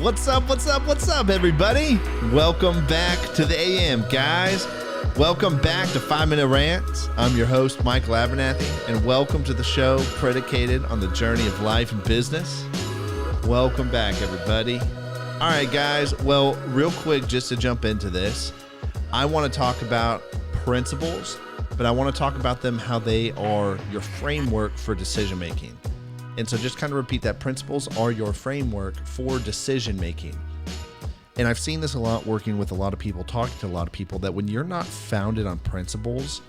What's up? What's up? What's up, everybody? Welcome back to the AM, guys. Welcome back to 5 Minute Rants. I'm your host, Michael Abernathy, and welcome to the show predicated on the journey of life and business. Welcome back, everybody. All right, guys. Well, real quick, just to jump into this, I want to talk about principles, but I want to talk about them, how they are your framework for decision making. And so just kind of repeat that. Principles are your framework for decision making. And I've seen this a lot working with a lot of people, talking to a lot of people, that when you're not founded on principles,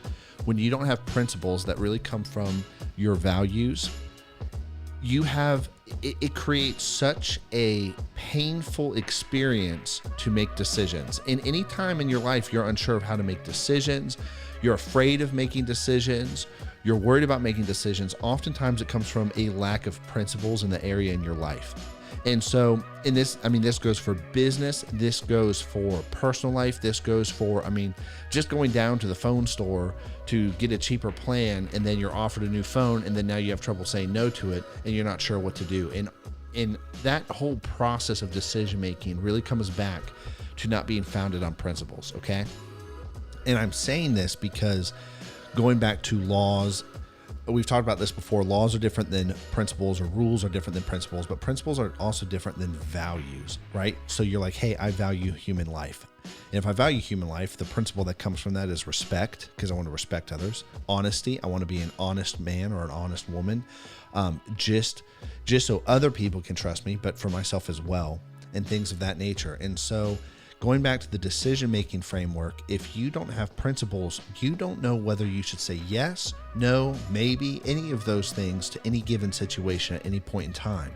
when you don't have principles that really come from your values, it creates such a painful experience to make decisions. And any time in your life you're unsure of how to make decisions, you're afraid of making decisions, you're worried about making decisions, oftentimes it comes from a lack of principles in the area in your life. And so in this, this goes for business, this goes for personal life, this goes for, just going down to the phone store to get a cheaper plan, and then you're offered a new phone, and then now you have trouble saying no to it, and you're not sure what to do. And that whole process of decision making really comes back to not being founded on principles, okay? And I'm saying this because going back to laws, we've talked about this before. Laws are different than principles, or rules are different than principles, but principles are also different than values, right? So you're like, hey, I value human life. And if I value human life, the principle that comes from that is respect, because I want to respect others. Honesty, I want to be an honest man or an honest woman, just so other people can trust me, but for myself as well, and things of that nature. And so going back to the decision-making framework, if you don't have principles, you don't know whether you should say yes, no, maybe, any of those things to any given situation at any point in time.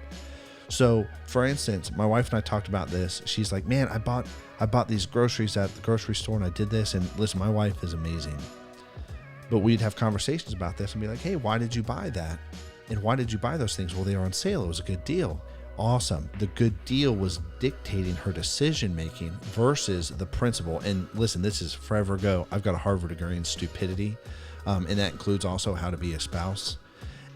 So, for instance, my wife and I talked about this. She's like, man, I bought these groceries at the grocery store, and I did this. And listen, my wife is amazing. But we'd have conversations about this and be like, hey, why did you buy that? And why did you buy those things? Well, they were on sale. It was a good deal. Awesome. The good deal was dictating her decision making versus the principle. And listen, this is forever ago. I've got a Harvard degree in stupidity, and that includes also how to be a spouse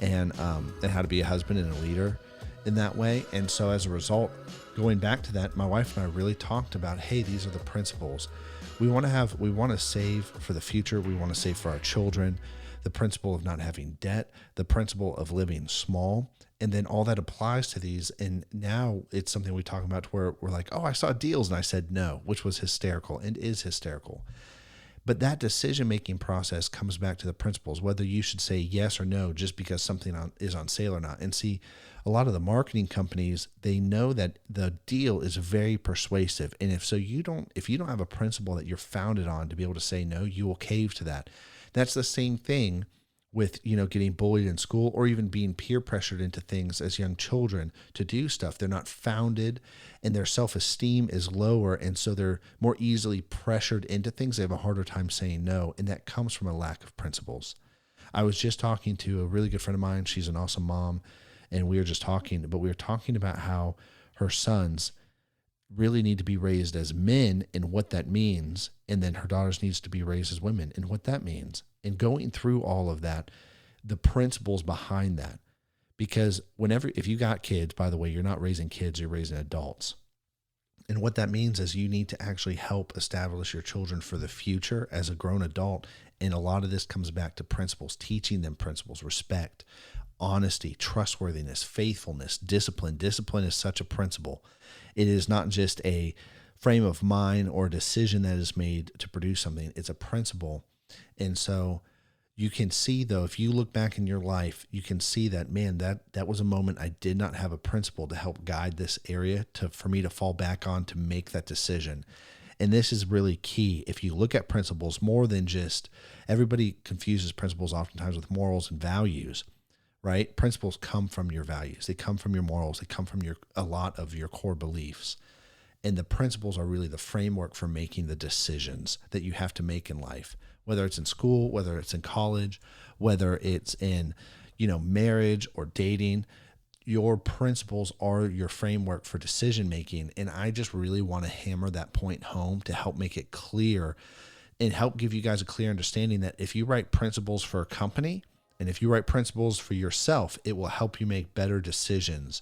and how to be a husband and a leader in that way. And so as a result, going back to that, my wife and I really talked about, hey, these are the principles we want to save for the future. We want to save for our children. The principle of not having debt, the principle of living small. And then all that applies to these. And now it's something we talk about where we're like, oh, I saw deals and I said no, which was hysterical and is hysterical. But that decision-making process comes back to the principles, whether you should say yes or no just because something is on sale or not. And see, a lot of the marketing companies, they know that the deal is very persuasive. And if you don't have a principle that you're founded on to be able to say no, you will cave to that. That's the same thing with, getting bullied in school, or even being peer pressured into things as young children to do stuff. They're not founded, and their self-esteem is lower. And so they're more easily pressured into things. They have a harder time saying no. And that comes from a lack of principles. I was just talking to a really good friend of mine. She's an awesome mom. And we were talking about how her sons really need to be raised as men and what that means. And then her daughters needs to be raised as women and what that means. And going through all of that, the principles behind that, because if you got kids, by the way, you're not raising kids, you're raising adults. And what that means is you need to actually help establish your children for the future as a grown adult. And a lot of this comes back to principles, teaching them principles, respect, honesty, trustworthiness, faithfulness, discipline. Discipline is such a principle. It is not just a frame of mind or a decision that is made to produce something. It's a principle. And so you can see, though, if you look back in your life, you can see that, man, that was a moment I did not have a principle to help guide this area for me to fall back on to make that decision. And this is really key. If you look at principles more than just, everybody confuses principles oftentimes with morals and values, right? Principles come from your values. They come from your morals. They come from a lot of your core beliefs. And the principles are really the framework for making the decisions that you have to make in life, whether it's in school, whether it's in college, whether it's in, marriage or dating. Your principles are your framework for decision making. And I just really want to hammer that point home to help make it clear and help give you guys a clear understanding that if you write principles for a company and if you write principles for yourself, it will help you make better decisions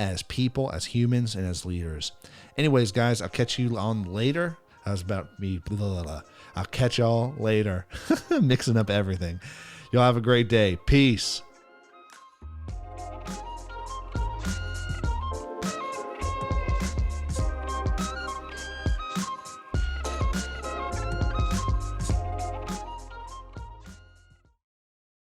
as people, as humans, and as leaders. Anyways, guys, I'll catch you on later. I was about me. Blah, blah, blah. I'll catch y'all later. Mixing up everything. Y'all have a great day. Peace.